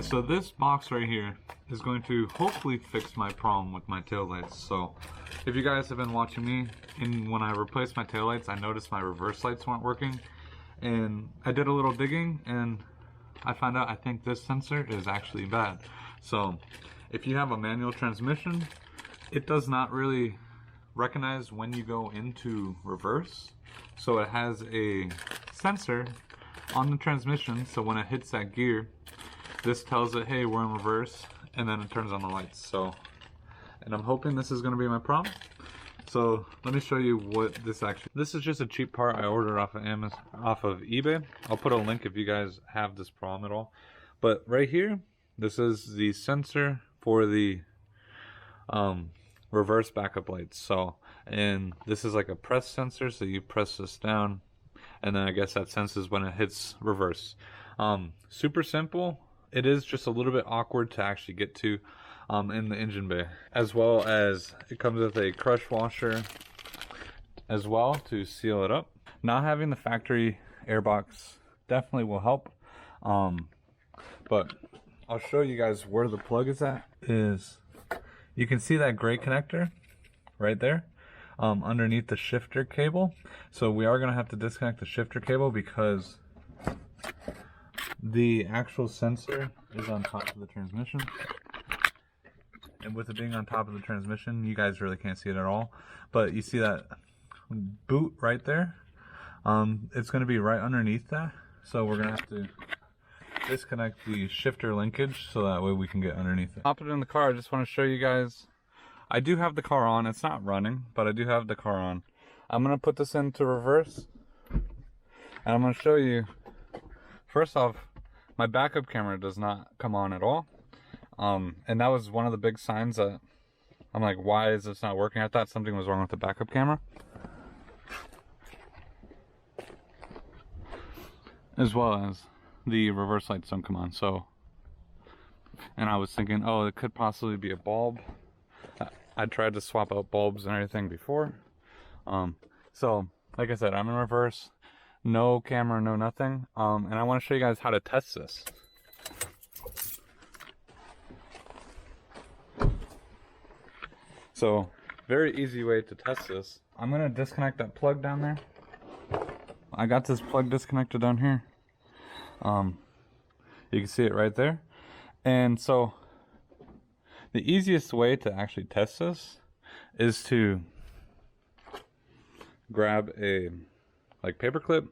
So this box right here is going to hopefully fix my problem with my taillights. So if you guys have been watching me, and when I replaced my taillights, I noticed my reverse lights weren't working. And I did a little digging and I found out I think this sensor is actually bad. So if you have a manual transmission, it does not really recognize when you go into reverse. So it has a sensor on the transmission, so when it hits that gear, this tells it, hey, we're in reverse, and then it turns on the lights. So, and I'm hoping this is going to be my problem. So let me show you what this is just a cheap part I ordered off of eBay. I'll put a link if you guys have this problem at all. But right here, this is the sensor for the reverse backup lights. So, and this is like a press sensor, so you press this down and then I guess that senses when it hits reverse. Super simple. It is just a little bit awkward to actually get to in the engine bay, as well as it comes with a crush washer as well to seal it up. Not having the factory airbox definitely will help, but I'll show you guys where the plug is at. You can see that gray connector right there underneath the shifter cable. So we are going to have to disconnect the shifter cable because the actual sensor is on top of the transmission. And with it being on top of the transmission, you guys really can't see it at all. But you see that boot right there? It's going to be right underneath that. So we're going to have to disconnect the shifter linkage so that way we can get underneath it. Hop it in the car. I just want to show you guys. I do have the car on. It's not running, but I do have the car on. I'm going to put this into reverse. And I'm going to show you. First off, my backup camera does not come on at all. And that was one of the big signs that I'm like, why is this not working? I thought something was wrong with the backup camera. As well as the reverse lights don't come on. So, and I was thinking, oh, it could possibly be a bulb. I tried to swap out bulbs and everything before. So, like I said, I'm in reverse. No camera, no nothing. And I want to show you guys how to test this. So, very easy way to test this. I'm going to disconnect that plug down there. I got this plug disconnected down here. You can see it right there. And so, the easiest way to actually test this is to grab a paper clip,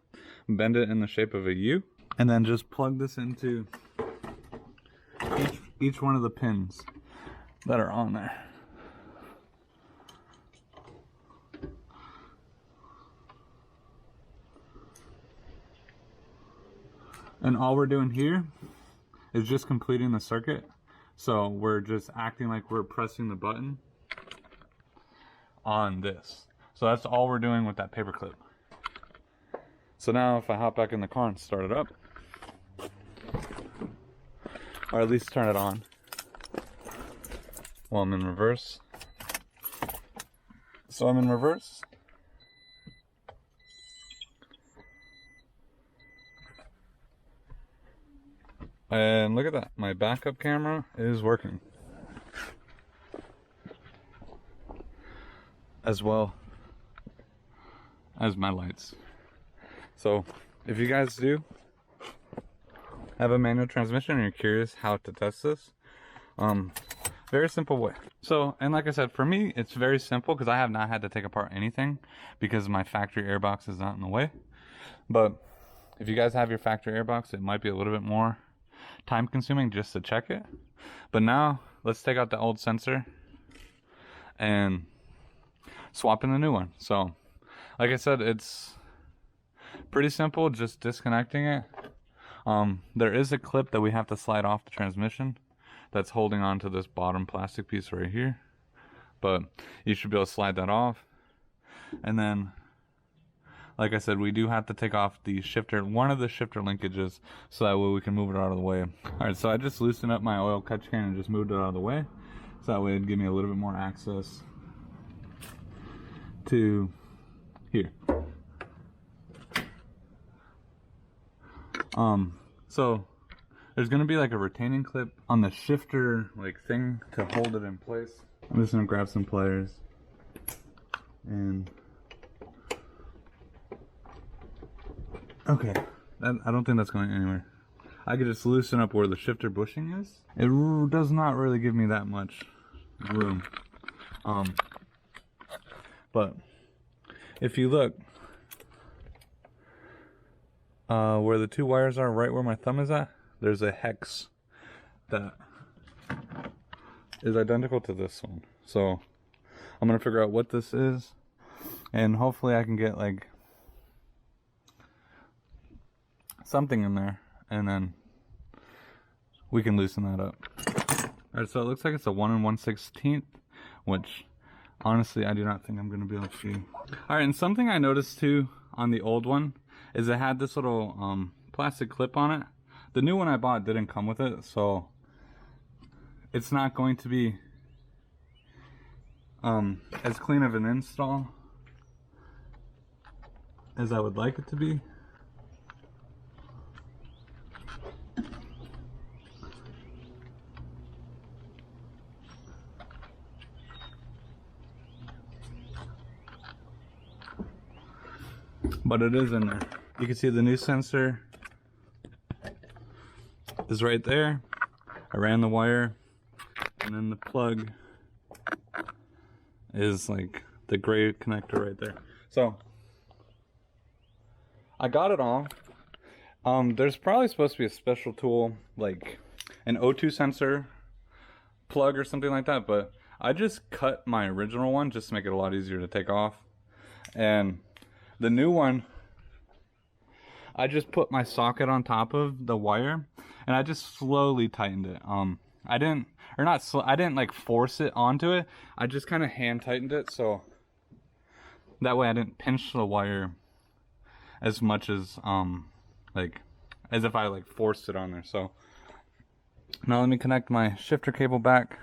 bend it in the shape of a U, and then just plug this into each one of the pins that are on there. And all we're doing here is just completing the circuit. So we're just acting like we're pressing the button on this. So that's all we're doing with that paper clip. So now if I hop back in the car and start it up, or at least turn it on while I'm in reverse. So I'm in reverse. And look at that, my backup camera is working. As well as my lights. So if you guys do have a manual transmission and you're curious how to test this, very simple way. So, and like I said, for me, it's very simple because I have not had to take apart anything because my factory airbox is not in the way. But if you guys have your factory airbox, it might be a little bit more time consuming just to check it. But now let's take out the old sensor and swap in the new one. So like I said, it's pretty simple, just disconnecting it. There is a clip that we have to slide off the transmission that's holding on to this bottom plastic piece right here, but you should be able to slide that off. And then like I said, we do have to take off the shifter, one of the shifter linkages, so that way we can move it out of the way. Alright, so I just loosened up my oil catch can and just moved it out of the way, so that way it'd give me a little bit more access to here. So there's gonna be like a retaining clip on the shifter like thing to hold it in place. I'm just gonna grab some pliers and okay, I don't think that's going anywhere. I could just loosen up where the shifter bushing is. It does not really give me that much room. But if you look where the two wires are, right where my thumb is at, there's a hex that is identical to this one. So I'm gonna figure out what this is, and hopefully I can get like something in there, and then we can loosen that up. Alright, so it looks like it's a 1 1/16, which honestly I do not think I'm gonna be able to see. Alright, and something I noticed too on the old one is it had this little plastic clip on it. The new one I bought didn't come with it, so it's not going to be as clean of an install as I would like it to be. But it is in there. You can see the new sensor is right there. I ran the wire, and then the plug is like the gray connector right there. So I got it all. There's probably supposed to be a special tool like an O2 sensor plug or something like that, but I just cut my original one just to make it a lot easier to take off. And the new one, I just put my socket on top of the wire and I just slowly tightened it. I didn't like force it onto it. I just kind of hand tightened it, so that way I didn't pinch the wire as much as like as if I like forced it on there. So now let me connect my shifter cable back.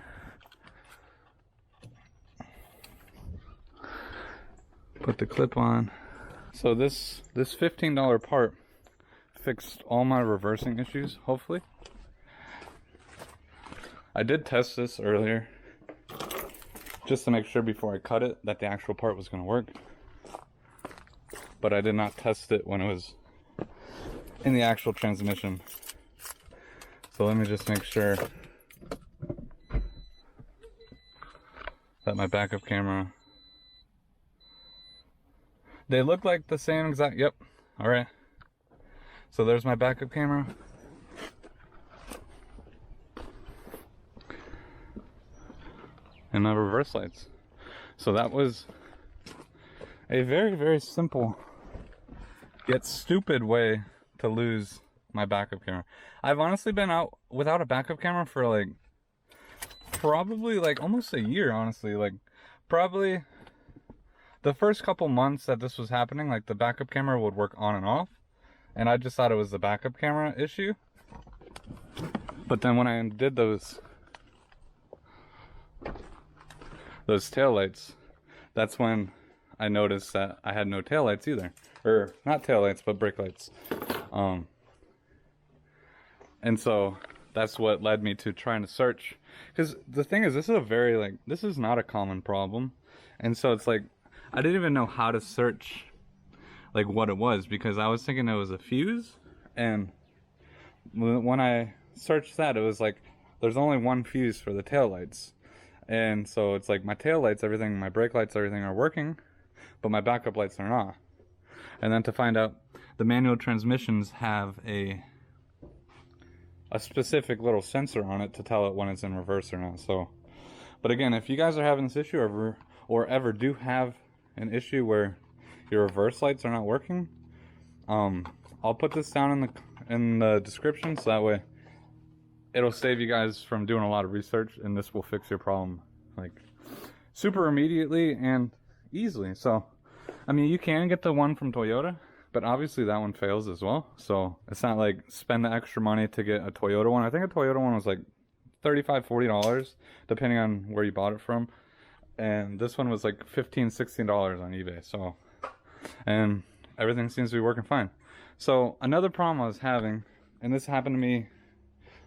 Put the clip on. So this $15 part fixed all my reversing issues, hopefully. I did test this earlier just to make sure before I cut it that the actual part was going to work. But I did not test it when it was in the actual transmission. So let me just make sure that my backup camera, they look like the same exact, yep, alright. So there's my backup camera. And my reverse lights. So that was a very, very simple yet stupid way to lose my backup camera. I've honestly been out without a backup camera for like probably like almost a year, honestly. Like probably the first couple months that this was happening, like the backup camera would work on and off, and I just thought it was the backup camera issue. But then when I did those taillights, that's when I noticed that I had no taillights either. Or not taillights, but brake lights. And so that's what led me to trying to search. Because the thing is, this is a very, like, this is not a common problem. And so it's like, I didn't even know how to search, like, what it was. Because I was thinking it was a fuse. And when I searched that, it was like, there's only one fuse for the taillights. And so it's like my taillights, everything, my brake lights, everything are working, but my backup lights are not. And then to find out, the manual transmissions have a specific little sensor on it to tell it when it's in reverse or not. So, but again, if you guys are having this issue or ever do have an issue where your reverse lights are not working, I'll put this down in the description, so that way it'll save you guys from doing a lot of research, and this will fix your problem like super immediately and easily. So, I mean, you can get the one from Toyota, but obviously that one fails as well. So it's not like spend the extra money to get a Toyota one. I think a Toyota one was like $35, $40, depending on where you bought it from. And this one was like $15, $16 on eBay. So, and everything seems to be working fine. So another problem I was having, and this happened to me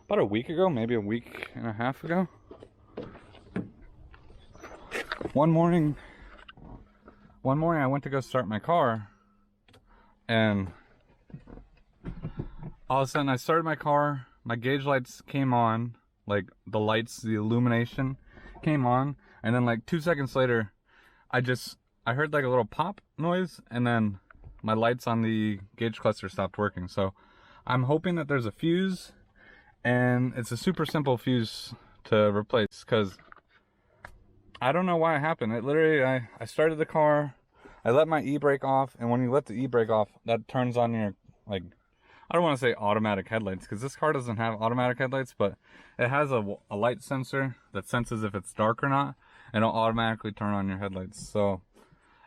about a week ago, maybe a week and a half ago. One morning I went to go start my car, and all of a sudden I started my car, my gauge lights came on, like the lights, the illumination came on, and then like 2 seconds later, I heard like a little pop noise, and then my lights on the gauge cluster stopped working. So I'm hoping that there's a fuse, and it's a super simple fuse to replace, because I don't know why it happened. It literally, I started the car, I let my e-brake off, and when you let the e-brake off, that turns on your, like, I don't want to say automatic headlights, because this car doesn't have automatic headlights, but it has a light sensor that senses if it's dark or not, and it'll automatically turn on your headlights. So,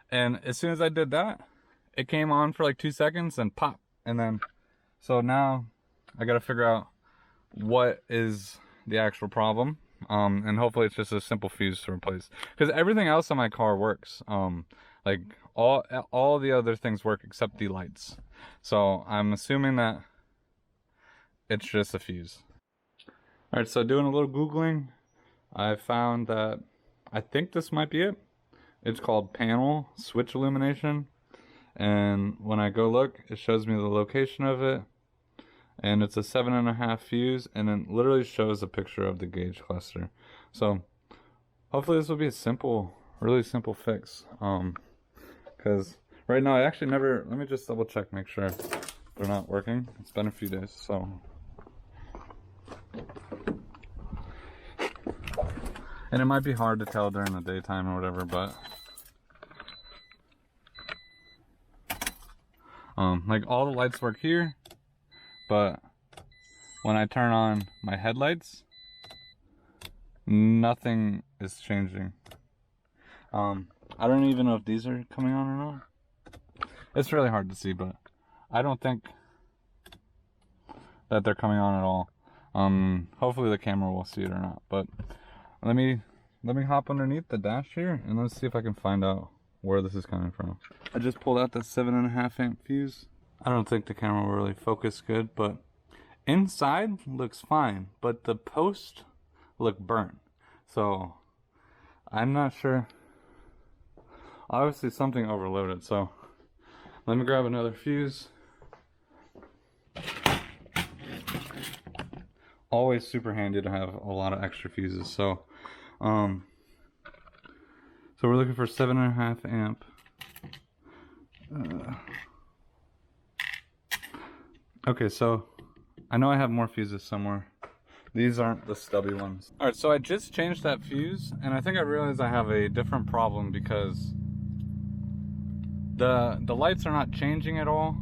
and as soon as I did that, it came on for like 2 seconds and pop, and then, so now I gotta figure out what is the actual problem. And hopefully it's just a simple fuse to replace, because everything else on my car works. Like all the other things work except the lights. So I'm assuming that it's just a fuse. All right, so doing a little Googling, I found that I think this might be it. It's called panel switch illumination. And when I go look, it shows me the location of it. And it's a 7.5 fuse, and it literally shows a picture of the gauge cluster. So hopefully this will be a simple, really simple fix. Because right now I actually never, let me just double check, make sure they're not working. It's been a few days, so. And it might be hard to tell during the daytime or whatever, but like all the lights work here. But when I turn on my headlights, nothing is changing. I don't even know if these are coming on or not. It's really hard to see, but I don't think that they're coming on at all. Hopefully the camera will see it or not. But let me hop underneath the dash here, and let's see if I can find out where this is coming from. I just pulled out the 7.5 amp fuse. I don't think the camera will really focus good, but inside looks fine, but the post look burnt. So I'm not sure. Obviously something overloaded, so let me grab another fuse. Always super handy to have a lot of extra fuses. So so we're looking for 7.5 amp. Okay, so I know I have more fuses somewhere. These aren't the stubby ones. All right, so I just changed that fuse, and I think I realized I have a different problem, because the lights are not changing at all.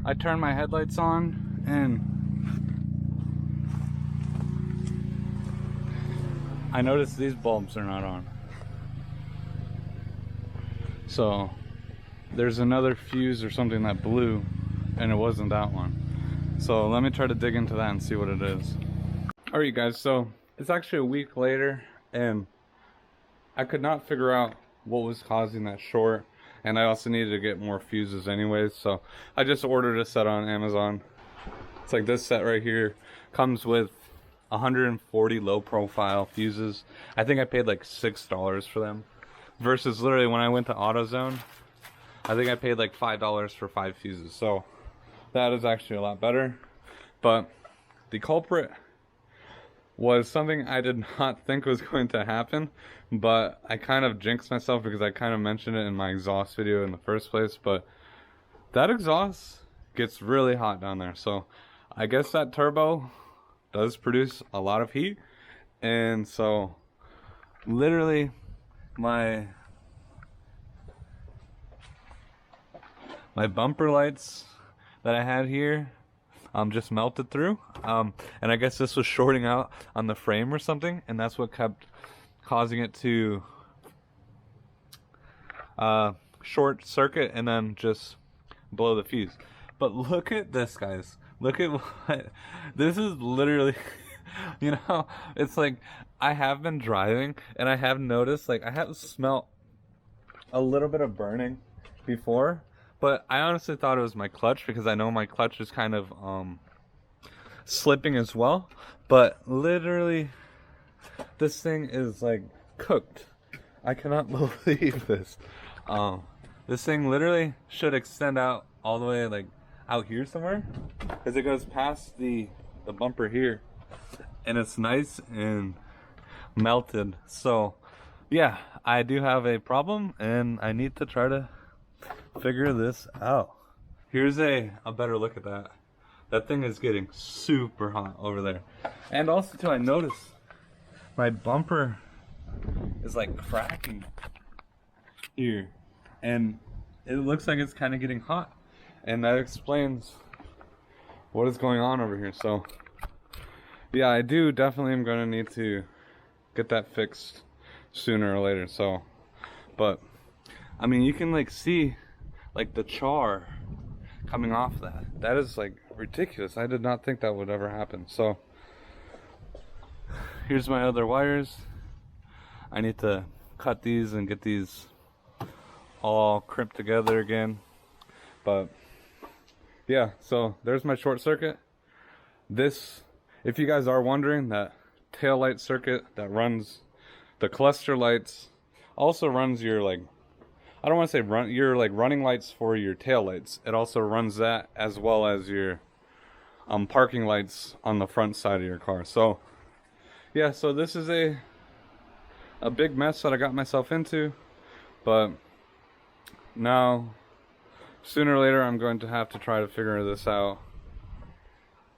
I turned my headlights on, and I noticed these bulbs are not on. So there's another fuse or something that blew, and it wasn't that one. So let me try to dig into that and see what it is. Alright guys, so it's actually a week later, and I could not figure out what was causing that short, and I also needed to get more fuses anyways, so I just ordered a set on Amazon. It's like this set right here, comes with 140 low profile fuses. I think I paid like $6 for them, versus literally when I went to AutoZone, I think I paid like $5 for 5 fuses. So that is actually a lot better. But the culprit was something I did not think was going to happen, but I kind of jinxed myself because I kind of mentioned it in my exhaust video in the first place. But that exhaust gets really hot down there, so I guess that turbo does produce a lot of heat. And so literally my bumper lights that I had here just melted through, and I guess this was shorting out on the frame or something, and that's what kept causing it to short circuit and then just blow the fuse. But look at this, guys. Look at what this is literally. You know, it's like I have been driving and I have noticed, like, I have smelled a little bit of burning before, but I honestly thought it was my clutch, because I know my clutch is kind of slipping as well. But literally, this thing is like cooked. I cannot believe this. This thing literally should extend out all the way like out here somewhere, because it goes past the bumper here, and it's nice and melted. So yeah, I do have a problem, and I need to try to figure this out. Here's a better look at that. That thing is getting super hot over there. And also too, I noticed my bumper is like cracking here, and it looks like it's kind of getting hot, and that explains what is going on over here. So yeah, I do definitely am going to need to get that fixed sooner or later. So, but I mean, you can like see like the char coming off that is like ridiculous. I did not think that would ever happen. So here's my other wires. I need to cut these and get these all crimped together again. But yeah, so there's my short circuit. This, if you guys are wondering, that tail light circuit that runs the cluster lights also runs your, like, I don't want to say run your like running lights for your tail lights. It also runs that, as well as your parking lights on the front side of your car. So yeah, so this is a big mess that I got myself into, but now sooner or later I'm going to have to try to figure this out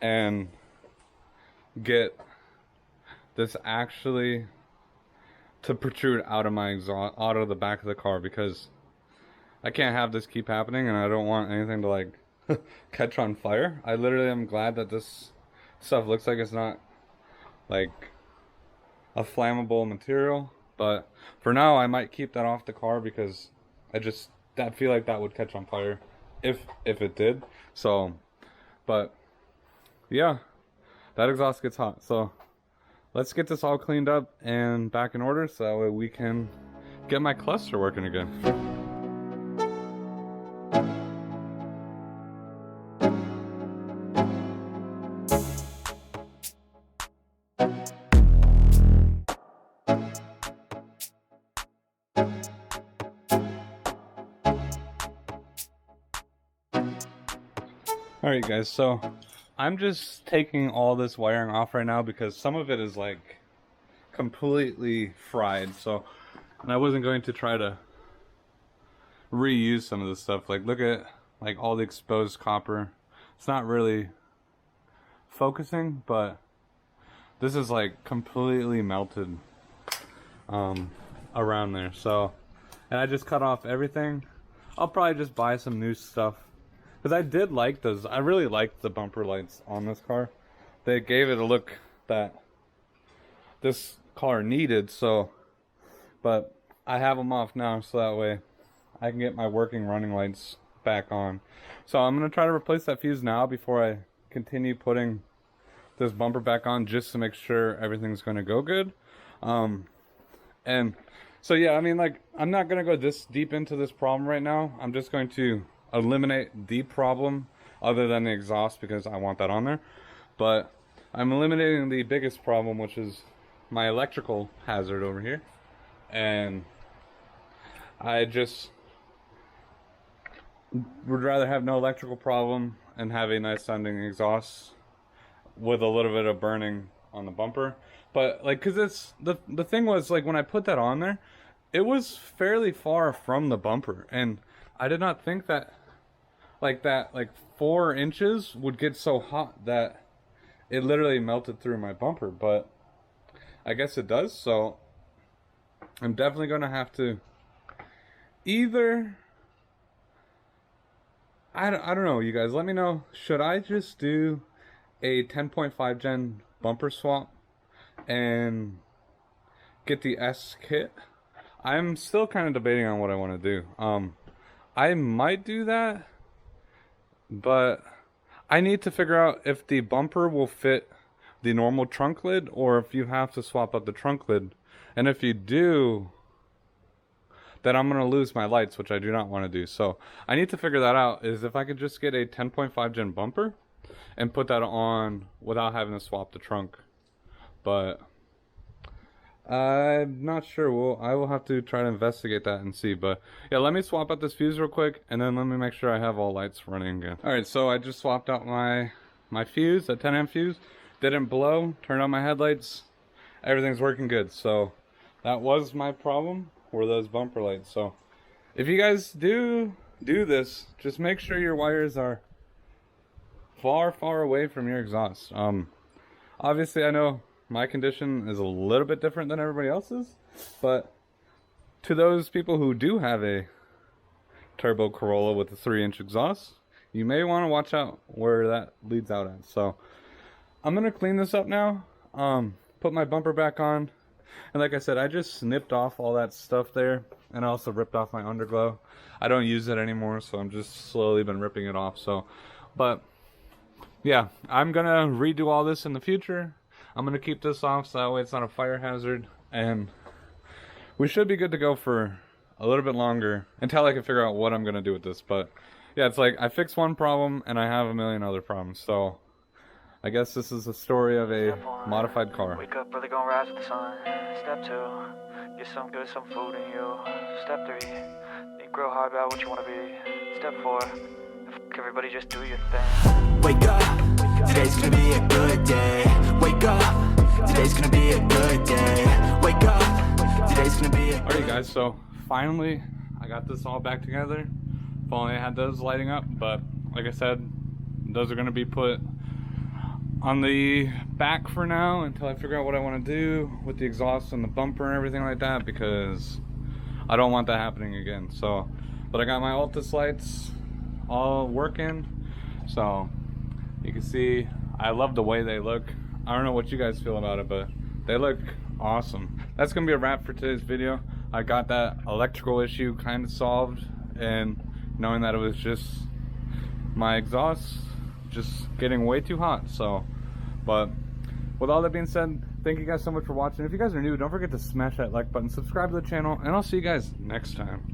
and get this actually to protrude out of my exhaust, out of the back of the car, because I can't have this keep happening, and I don't want anything to like catch on fire. I literally am glad that this stuff looks like it's not like a flammable material, but for now I might keep that off the car, because I feel like that would catch on fire if it did. So, but yeah, that exhaust gets hot. So let's get this all cleaned up and back in order, so that way we can get my cluster working again. Alright guys, so I'm just taking all this wiring off right now, because some of it is like completely fried. So, and I wasn't going to try to reuse some of this stuff. Like, look at like all the exposed copper. It's not really focusing, but this is like completely melted around there. So, and I just cut off everything. I'll probably just buy some new stuff, because I did like those. I really liked the bumper lights on this car. They gave it a look that this car needed. So, but I have them off now, so that way I can get my working running lights back on. So I'm going to try to replace that fuse now before I continue putting this bumper back on, just to make sure everything's going to go good. And so yeah, I mean, like, I'm not going to go this deep into this problem right now. I'm just going to eliminate the problem other than the exhaust, because I want that on there. But I'm eliminating the biggest problem, which is my electrical hazard over here. And I just would rather have no electrical problem and have a nice sounding exhaust with a little bit of burning on the bumper. But like, cause it's the thing was, like, when I put that on there, it was fairly far from the bumper, and I did not think that like 4 inches would get so hot that it literally melted through my bumper. But I guess it does. So I'm definitely gonna have to either, I don't know, you guys let me know, should I just do a 10.5 gen bumper swap and get the S kit? I'm still kind of debating on what I want to do. I might do that, but I need to figure out if the bumper will fit the normal trunk lid, or if you have to swap out the trunk lid. And if you do, then I'm going to lose my lights, which I do not want to do. So I need to figure that out, is if I could just get a 10.5 gen bumper and put that on without having to swap the trunk but I'm not sure. I will have to try to investigate that and see. But yeah, let me swap out this fuse real quick, and then let me make sure I have all lights running again. All right, so I just swapped out my fuse, a 10 amp fuse. Didn't blow. Turned on my headlights. Everything's working good. So that was my problem, were those bumper lights. So if you guys do this, just make sure your wires are far away from your exhaust. Obviously I know my condition is a little bit different than everybody else's, but to those people who do have a turbo Corolla with a 3-inch exhaust, you may want to watch out where that leads out at. So I'm gonna clean this up now, put my bumper back on, and like I said, I just snipped off all that stuff there, and I also ripped off my underglow. I don't use it anymore, so I'm just slowly been ripping it off. So, but yeah, I'm gonna redo all this in the future. I'm gonna keep this off so that way it's not a fire hazard, and we should be good to go for a little bit longer until I can figure out what I'm gonna do with this. But yeah, it's like I fixed one problem and I have a million other problems. So I guess this is the story of a modified car. Wake up early, gonna rise with the sun. Step 2, get some good, some food in you. Step 3, think real hard about what you wanna be. Step 4, everybody just do your thing. Wake up, today's gonna be a good day. Wake up, today's gonna be a good day. Wake up, today's gonna be a good day. Alright guys, so finally I got this all back together. If only I had those lighting up, but like I said, those are gonna be put on the back for now until I figure out what I want to do with the exhaust and the bumper and everything like that, because I don't want that happening again. So, but I got my Altus lights all working, so you can see I love the way they look. I don't know what you guys feel about it, but they look awesome. That's gonna be a wrap for today's video. I got that electrical issue kind of solved, and knowing that it was just my exhaust just getting way too hot. So, but with all that being said, thank you guys so much for watching. If you guys are new, don't forget to smash that like button, subscribe to the channel, and I'll see you guys next time.